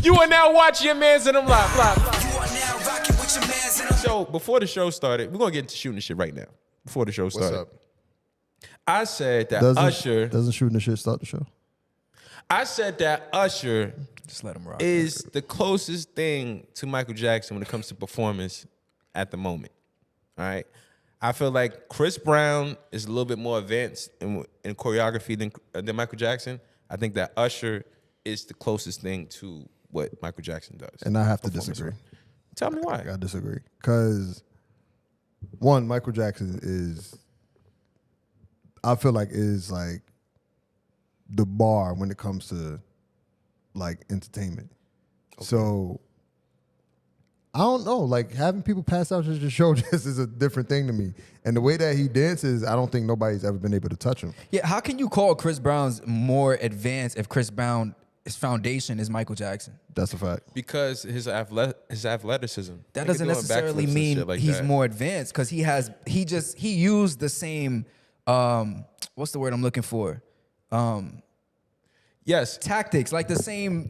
You are now watching your mans in them live. You are now rocking with your mans in them. So before the show started, we're gonna get into shooting the shit right now. Before the show started, What's up? I said that Doesn't Usher. shooting the shit start the show? I said that Usher Just let him rock. is the closest thing to Michael Jackson when it comes to performance at the moment. All right. I feel like Chris Brown is a little bit more advanced in choreography than Michael Jackson. I think that Usher is the closest thing to what Michael Jackson does. And I have to disagree. Tell me why. I disagree. Because, one, Michael Jackson is, I feel like, is like the bar when it comes to like entertainment. Okay. So, I don't know. Like, having people pass out just to show this is a different thing to me. And the way that he dances, I don't think nobody's ever been able to touch him. Yeah, how can you call Chris Brown's more advanced if Chris Brown's foundation is Michael Jackson? That's a fact. Because his athleticism. That doesn't necessarily mean he's more advanced because he used the same what's the word I'm looking for? Yes. Tactics, like the same.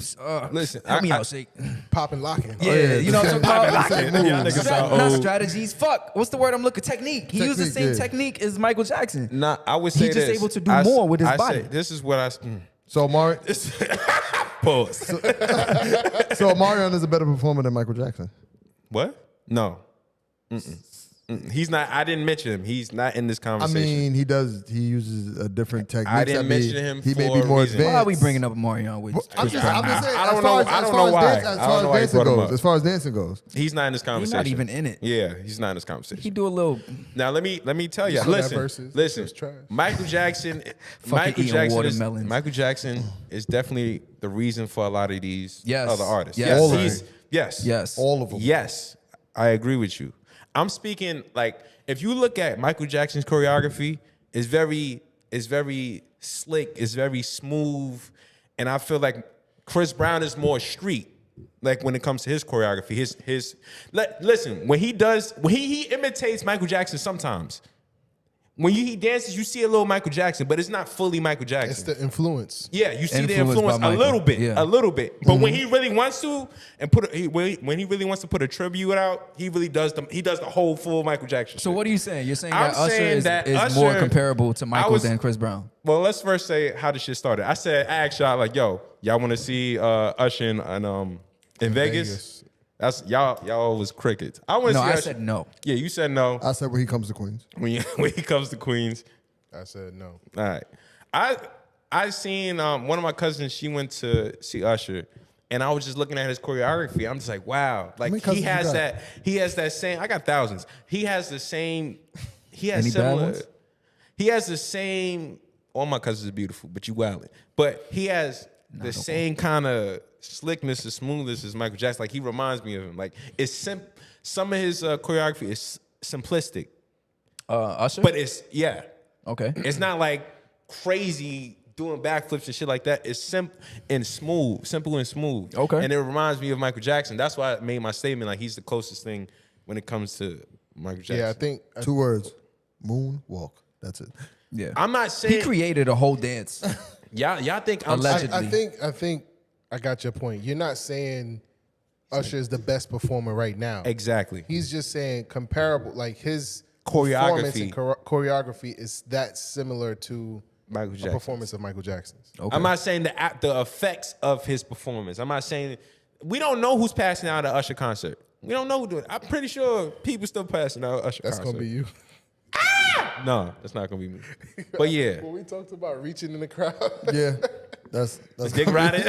Listen, help me out, Shake. Popping, locking. Yeah, you know what I'm talking about? Y'all niggas sound Not old. strategies. Fuck. What's the word I'm looking? Technique. He used the same technique as Michael Jackson. Nah, I would say He's just this. able to do more with his body. This is what I. So, Pause. So Omarion is a better performer than Michael Jackson. What? No. He's not. I didn't mention him. He's not in this conversation. I mean, he uses a different technique. I didn't mention him He may for be a more reason. advanced. Why are we bringing up Marion with I'm just saying, I don't know why. I don't know why you brought him up. As far as dancing goes. He's not in this He's conversation. not even in it. Yeah, he's not in this conversation. He do a little Now let me tell you. saw that versus. Listen. It's trash. Michael Jackson. eating watermelons. Michael Jackson is definitely the reason for a lot of these other artists. Yes. All of He's, them. yes. Yes. All of them. Yes, I agree with you. I'm speaking like if you look at Michael Jackson's choreography, it's very slick, it's very smooth, and I feel like Chris Brown is more street. Like when it comes to his choreography, listen, when he imitates Michael Jackson sometimes. When he dances, you see a little Michael Jackson, but it's not fully Michael Jackson. It's the influence. Yeah, you see the Influenced influence by a little bit, Michael. a little bit. But when he really wants to, and when he really wants to put a tribute out, he really does the whole full Michael Jackson. So shit. what are you saying? You're saying I'm that Usher saying is, that is more Usher- comparable to Michael than Chris Brown? Well, let's first say how the shit started. I asked y'all like, yo, y'all want to see Usher in Vegas? That's y'all was crickets. I want to No, see I Usher. said no. Yeah, you said no. I said when he comes to Queens. When he comes to Queens. I said no. All right. I seen one of my cousins, she went to see Usher, and I was just looking at his choreography. I'm just like, wow. Like he has that same, I got thousands. He has the same, he has Any similar, bad ones? he has the same, all my cousins are beautiful, but you wildin'. But he has the same kind of slickness and smoothness as Michael Jackson. Like he reminds me of him. Like it's some of his choreography is simplistic. Usher? But it's, okay. it's not like crazy doing backflips and shit like that. It's simple and smooth. Okay. And it reminds me of Michael Jackson. That's why I made my statement like he's the closest thing when it comes to Michael Jackson. Yeah, I think 2 words. Moonwalk. That's it. Yeah. I'm not saying He created a whole dance. y'all think I'm Allegedly. I think I got your point. You're not saying Usher is the best performer right now. exactly. He's just saying comparable, like his Choreography. performance and choreography is that similar to Michael a Jackson. performance of Michael Jackson's. Okay. I'm not saying the effects of his performance. I'm not saying we don't know who's passing out at Usher concert. We don't know who doing it. I'm pretty sure people still passing out at Usher That's concert. gonna be you. No, that's not gonna be me. But yeah. When we talked about reaching in the crowd. Yeah. That's Dick riding.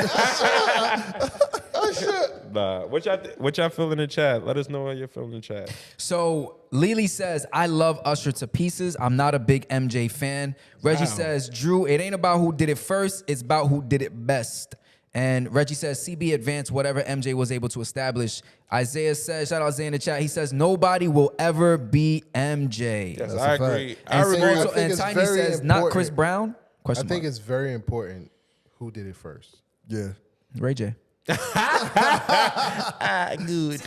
Nah, what y'all feel in the chat? Let us know what you're feeling in the chat. So Lily says, I love Usher to pieces. I'm not a big MJ fan. Reggie says, Drew, it ain't about who did it first. It's about who did it best. And Reggie says, CB advanced whatever MJ was able to establish. Isaiah says, shout out Isaiah in the chat. He says, nobody will ever be MJ. Yes, That's I a fact. agree. And, I agree. I also, think and it's Tiny very says, not Chris important. Brown? I Question think mark. it's very important who did it first. yeah. Ray J. Good.